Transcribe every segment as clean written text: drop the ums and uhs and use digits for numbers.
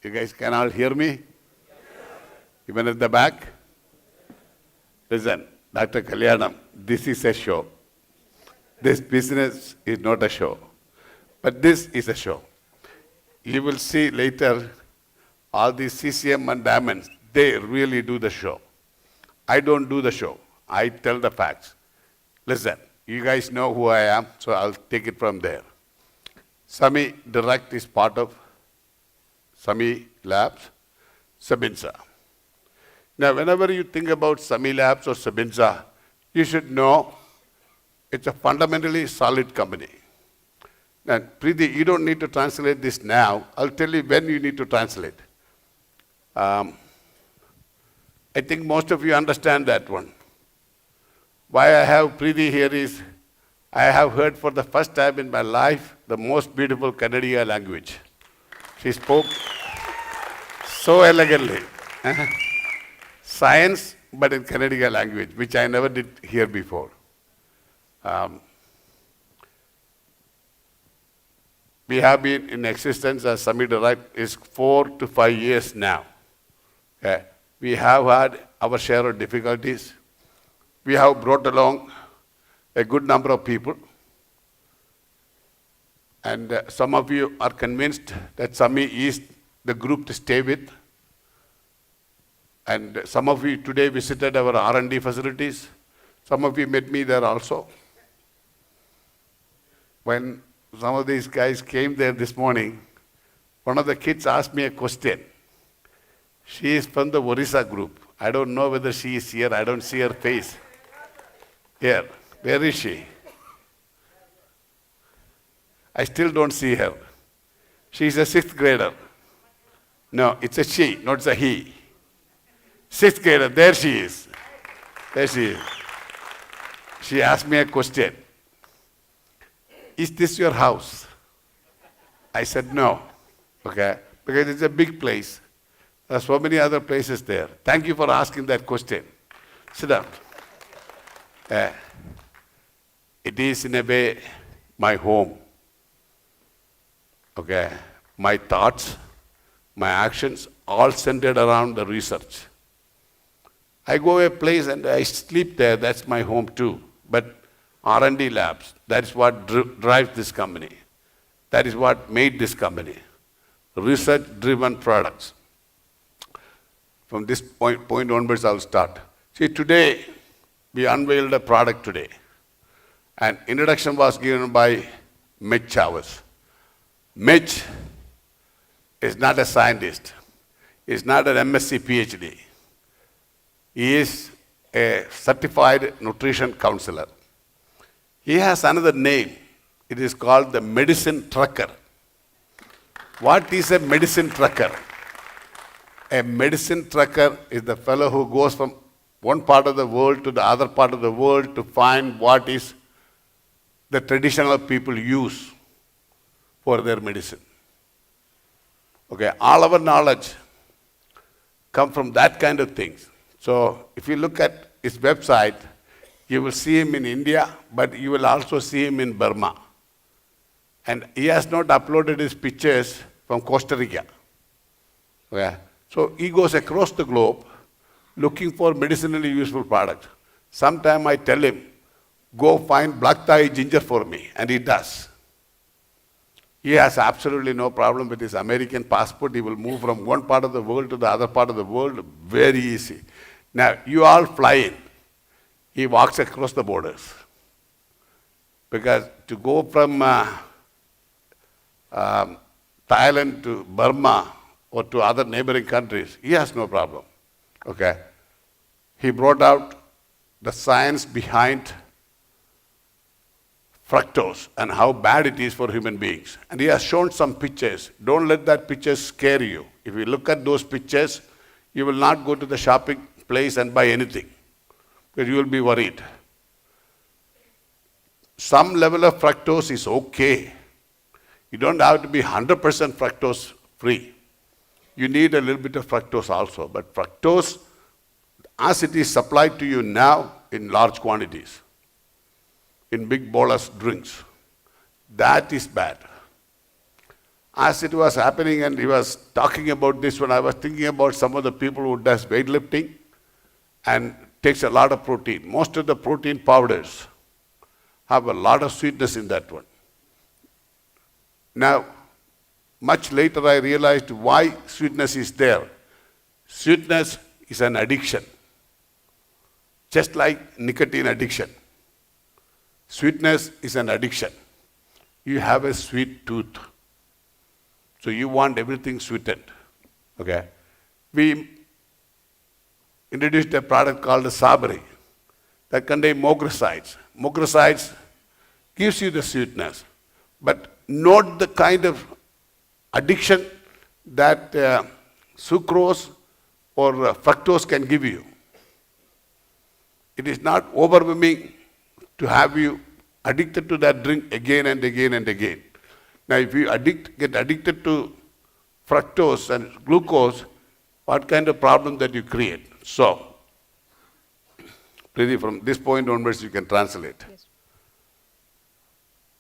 You guys can all hear me? Even at the back? Listen, Dr. Kalyanam, this is a show. This business is not a show. But this is a show. You will see later all these CCM and diamonds, they really do the show. I don't do the show. I tell the facts. Listen, you guys know who I am, so I'll take it from there. Sami Direct is part of Sami Labs, Sabinza. Now, whenever you think about Sami Labs or Sabinza, you should know it's a fundamentally solid company. Now, Preeti, you don't need to translate this now. I'll tell you when you need to translate. I think most of you understand that one. Why I have Preeti here is, I have heard for the first time in my life the most beautiful Kannadiga language. She spoke so elegantly. Science, but in Kannadiga language, which I never did hear before. We have been in existence as Sami Direct is 4 to 5 years now. Okay. We have had our share of difficulties. We have brought along a good number of people. And some of you are convinced that Sami is the group to stay with. And some of you today visited our R&D facilities. Some of you met me there also. When some of these guys came there this morning, one of the kids asked me a question. She is from the Orissa group. I don't know whether she is here. I don't see her face. Here. Where is she? I still don't see her. She is a 6th grader. No, it's a she, not a he. 6th grader, there she is. There she is. She asked me a question. Is this your house? I said no, okay, because it's a big place. There are so many other places there. Thank you for asking that question. Sit down. It is in a way my home. Okay, my thoughts, my actions, all centered around the research. I go a place and I sleep there, that's my home too. But R&D labs, that's what drives this company. That is what made this company. Research-driven products. From this point onwards, I'll start. See, today, we unveiled a product today. And introduction was given by Mitch Chavez. Mitch is not a scientist. He's not an MSc PhD. He is a certified nutrition counselor. He has another name. It is called the medicine trucker. What is a medicine trucker? A medicine trucker is the fellow who goes from one part of the world to the other part of the world to find what is the traditional people use for their medicine. Okay, all our knowledge come from that kind of things. So if you look at his website, you will see him in India, but you will also see him in Burma. And he has not uploaded his pictures from Costa Rica. Okay. So he goes across the globe looking for medicinally useful products. Sometime I tell him, go find black Thai ginger for me, and he does. He has absolutely no problem with his American passport. He will move from one part of the world to the other part of the world very easy. Now, you all fly in. He walks across the borders. Because to go from Thailand to Burma or to other neighboring countries, he has no problem. Okay. He brought out the science behind fructose and how bad it is for human beings. And he has shown some pictures. Don't let that picture scare you. If you look at those pictures, you will not go to the shopping place and buy anything, because you will be worried. Some level of fructose is okay. You don't have to be 100% fructose free. You need a little bit of fructose also. But fructose, as it is supplied to you now in large quantities, in big bolus drinks, that is bad. As it was happening and he was talking about this one, I was thinking about some of the people who does weightlifting and takes a lot of protein. Most of the protein powders have a lot of sweetness in that one. Now, much later I realized why sweetness is there. Sweetness is an addiction, just like nicotine addiction. Sweetness is an addiction. You have a sweet tooth, so you want everything sweetened. Okay? We introduced a product called the Sabri that contains mogrosides. Mogrosides gives you the sweetness, but not the kind of addiction that sucrose or fructose can give you. It is not overwhelming to have you addicted to that drink again and again and again. Now, if you get addicted to fructose and glucose, what kind of problem that you create? So, Preeti, from this point onwards, you can translate. Yes.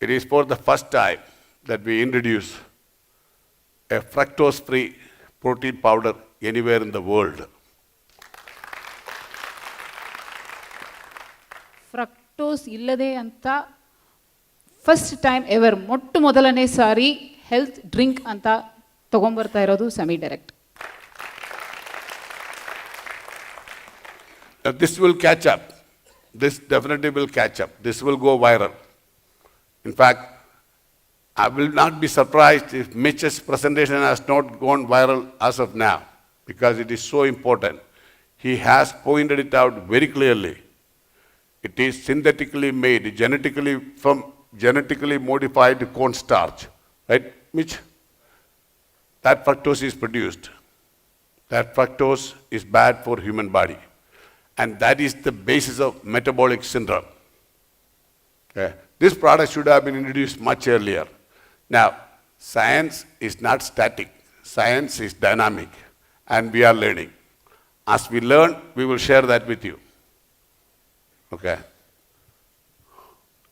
It is for the first time that we introduce a fructose-free protein powder anywhere in the world. Fructose ಇಲ್ಲದೆ ಅಂತ first time ever ಮೊಟ್ಟ ಮೊದಲನೇ ಸಾರಿ health drink ಅಂತ ತಗೊಂಬರ್ತಾ ಇರೋದು semi direct. This will catch up. This definitely will catch up. This will go viral. In fact, I will not be surprised if Mitch's presentation has not gone viral as of now, because it is so important. He has pointed it out very clearly. It is synthetically made, genetically modified cornstarch, right, Mitch? That fructose is produced. That fructose is bad for human body. And that is the basis of metabolic syndrome. Okay. This product should have been introduced much earlier. Now, science is not static. Science is dynamic, and we are learning. As we learn, we will share that with you. Okay?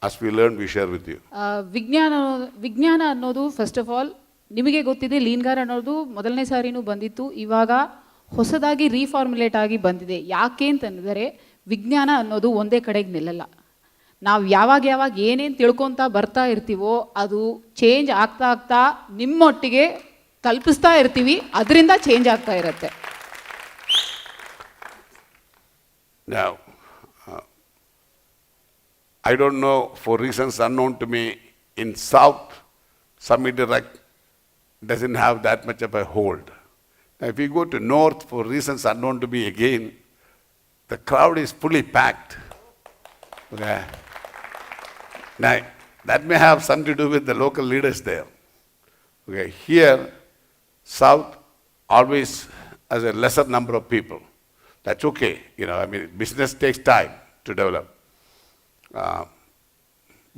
As we learn, we share with you. ವಿಜ್ಞಾನ ಅನ್ನೋದು first of all ನಿಮಗೆ ಗೊತ್ತಿದೆ, ಲೀನ್ಗಾರ್ ಅನ್ನೋದು ಮೊದಲನೇ ಸಾರಿನೂ ಬಂದಿತ್ತು, ಇವಾಗ ಹೊಸದಾಗಿ ರೀಫಾರ್ಮುಲೇಟ್ ಆಗಿ ಬಂದಿದೆ. ಯಾಕೆ ಅಂತಂದರೆ ವಿಜ್ಞಾನ ಅನ್ನೋದು ಒಂದೇ ಕಡೆಗೆ ನಿಲ್ಲಲ್ಲ. ನಾವು ಯಾವಾಗ ಏನೇನು ತಿಳ್ಕೊತಾ ಬರ್ತಾ ಇರ್ತೀವೋ ಅದು ಚೇಂಜ್ ಆಗ್ತಾ ಆಗ್ತಾ ನಿಮ್ಮೊಟ್ಟಿಗೆ ಕಲ್ಪಿಸ್ತಾ ಇರ್ತೀವಿ, ಅದರಿಂದ ಚೇಂಜ್ ಆಗ್ತಾ ಇರುತ್ತೆ. Now, I don't know, for reasons unknown to me, in South, Semi-Direct doesn't have that much of a hold. Now, if you go to North, for reasons unknown to me again, the crowd is fully packed. Okay. Now, that may have something to do with the local leaders there. Okay. Here, South always has a lesser number of people. That's okay. Business takes time to develop.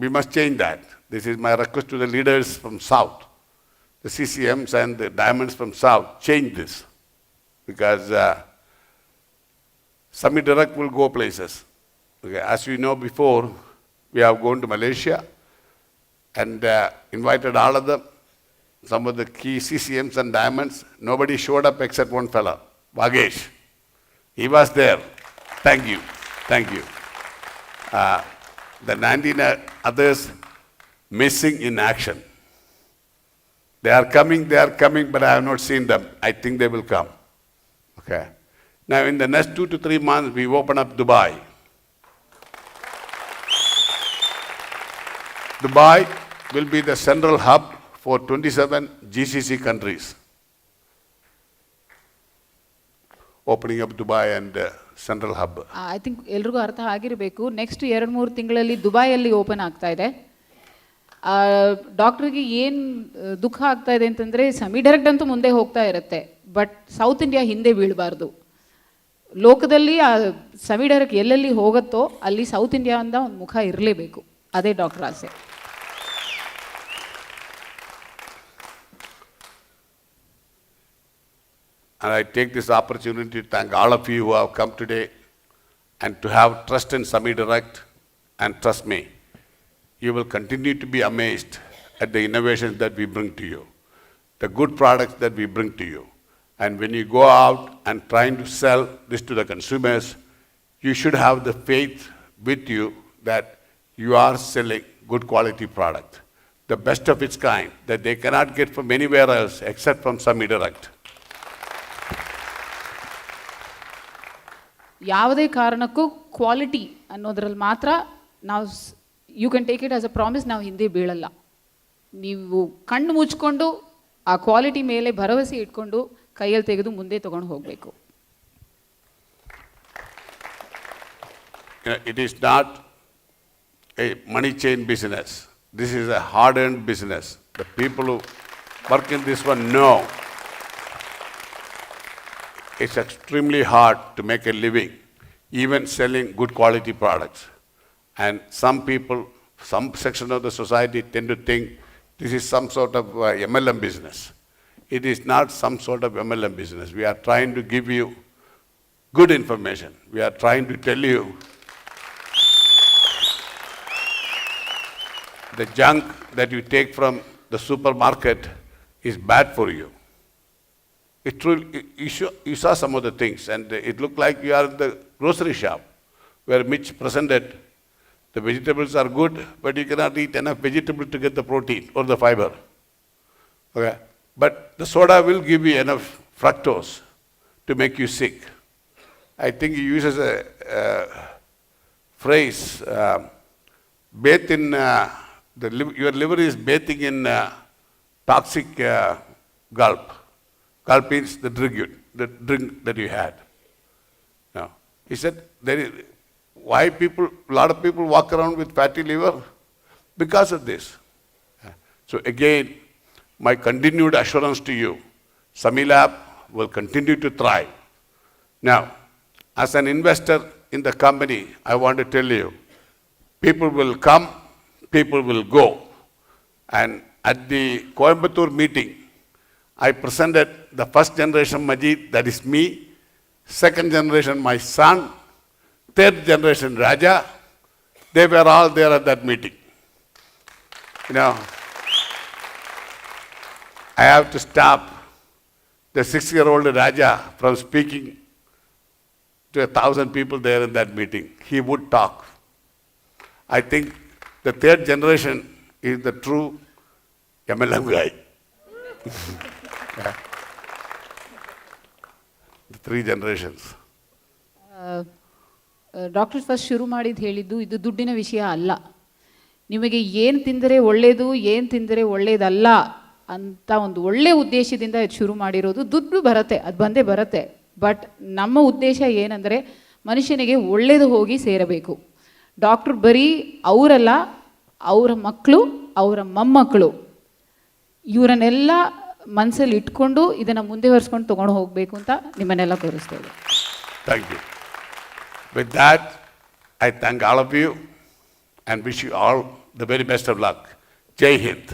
We must change that. This is my request to the leaders from South. The CCMs and the diamonds from South, change this. Because Semi-Direct will go places. Okay. As you know before, we have gone to Malaysia and invited all of them, some of the key CCMs and diamonds. Nobody showed up except one fella, Vagesh. He was there. Thank you. Thank you. The 19 others missing in action. They are coming, but I have not seen them. I think they will come. Okay. Now, in the next 2 to 3 months, we open up Dubai. Dubai will be the central hub for 27 GCC countries. Opening up Dubai and central hub. I think ಎಲ್ರಿಗೂ ಅರ್ಥ ಆಗಿರಬೇಕು. Next 2-3 ತಿಂಗಳಲ್ಲಿ ದುಬೈಯಲ್ಲಿ open ಆಗ್ತಾ ಇದೆ. ಡಾಕ್ಟ್ರಿಗೆ ಏನು ದುಃಖ ಆಗ್ತಾ ಇದೆ ಅಂತಂದರೆ ಸೆಮಿ ಡೈರೆಕ್ಟ್ ಅಂತೂ ಮುಂದೆ ಹೋಗ್ತಾ ಇರುತ್ತೆ, ಬಟ್ ಸೌತ್ ಇಂಡಿಯಾ ಹಿಂದೆ ಬೀಳಬಾರ್ದು. ಲೋಕದಲ್ಲಿ ಸೆಮಿ ಡೈರೆಕ್ಟ್ ಎಲ್ಲೆಲ್ಲಿ ಹೋಗುತ್ತೋ ಅಲ್ಲಿ ಸೌತ್ ಇಂಡಿಯಾದಿಂದ ಒಂದು ಮುಖ ಇರಲೇಬೇಕು. ಅದೇ ಡಾಕ್ಟರ್ ಆಸೆ. And I take this opportunity to thank all of you who have come today and to have trust in Semi-Direct, and trust me, you will continue to be amazed at the innovations that we bring to you. the good products that we bring to you. And when you go out and trying to sell this to the consumers, you should have the faith with you that you are selling good quality product, the best of its kind, that they cannot get from anywhere else except from some indirect. ಯಾವುದೇ ಕಾರಣಕ್ಕೂ quality ಅನ್ನೋದ್ರಲ್ಲಿ ಮಾತ್ರ ನಾವು you can take it as a promise, ನಾವು ಹಿಂದೆ ಬೀಳಲ್ಲ. ನೀವು ಕಣ್ಣು ಮುಚ್ಕೊಂಡು ಆ ಕ್ವಾಲಿಟಿ ಮೇಲೆ ಭರವಸೆ ಇಟ್ಕೊಂಡು ಕೈಯಲ್ಲಿ ತೆಗೆದು ಮುಂದೆ ತಗೊಂಡು ಹೋಗಬೇಕು. It is not a money chain business. This is a hard-earned business. The people who work in this one know it's extremely hard to make a living, even selling good quality products. And some people, some section of the society tend to think this is some sort of MLM business. It is not some sort of MLM business. We are trying to give you good information. We are trying to tell you the junk that you take from the supermarket is bad for you. It truly, you saw some of the things, and it looked like you are in the grocery shop, where Mitch presented, the vegetables are good, but you cannot eat enough vegetables to get the protein or the fiber. Okay? But the soda will give you enough fructose to make you sick. I think he uses a phrase, bathe in, your liver is bathing in toxic gulp. Gulp means the drink that you had. Now, he said, why a lot of people walk around with fatty liver? Because of this. So again, my continued assurance to you, Samilab will continue to thrive. Now, as an investor in the company, I want to tell you, people will come, people will go. And at the Coimbatore meeting, I presented the first generation Majid, that is me, second generation my son, third generation Raja. They were all there at that meeting. You know, I have to stop the 6-year-old Raja from speaking to 1,000 people there in that meeting. He would talk. I think the third generation is the true MLM guy. Yeah. The 3 generations. Doctor first ಶುರು ಮಾಡಿದ್ದು ಹೇಳಿದ್ದು ಇದು ದುಡ್ಡಿನ ವಿಷಯ ಅಲ್ಲ. ನಿಮಗೆ ಏನು ತಿಂದರೆ ಒಳ್ಳೆಯದು, ಏನು ತಿಂದರೆ ಒಳ್ಳೆಯದಲ್ಲ ಅಂತ ಒಂದು ಒಳ್ಳೆ ಉದ್ದೇಶದಿಂದ ಇದು ಶುರು ಮಾಡಿರೋದು. ದುಡ್ಡು ಬರುತ್ತೆ, ಅದು ಬಂದೇ ಬರುತ್ತೆ. ಬಟ್ ನಮ್ಮ ಉದ್ದೇಶ ಏನಂದರೆ ಮನುಷ್ಯನಿಗೆ ಒಳ್ಳೆಯದು ಹೋಗಿ ಸೇರಬೇಕು. ಡಾಕ್ಟ್ರು ಬರೀ ಅವರಲ್ಲ, ಅವರ ಮಕ್ಕಳು, ಅವರ ಮೊಮ್ಮಕ್ಕಳು, ಇವರನ್ನೆಲ್ಲ ಮನಸ್ಸಲ್ಲಿ ಇಟ್ಕೊಂಡು ಇದನ್ನು ಮುಂದುವರಿಸ್ಕೊಂಡು ತೊಗೊಂಡು ಹೋಗಬೇಕು ಅಂತ ನಿಮ್ಮನ್ನೆಲ್ಲ ಕೋರಿಸ್ತೇವೆ. Thank you. With that, I thank all of you and wish you all the very best of luck. Jai Hind.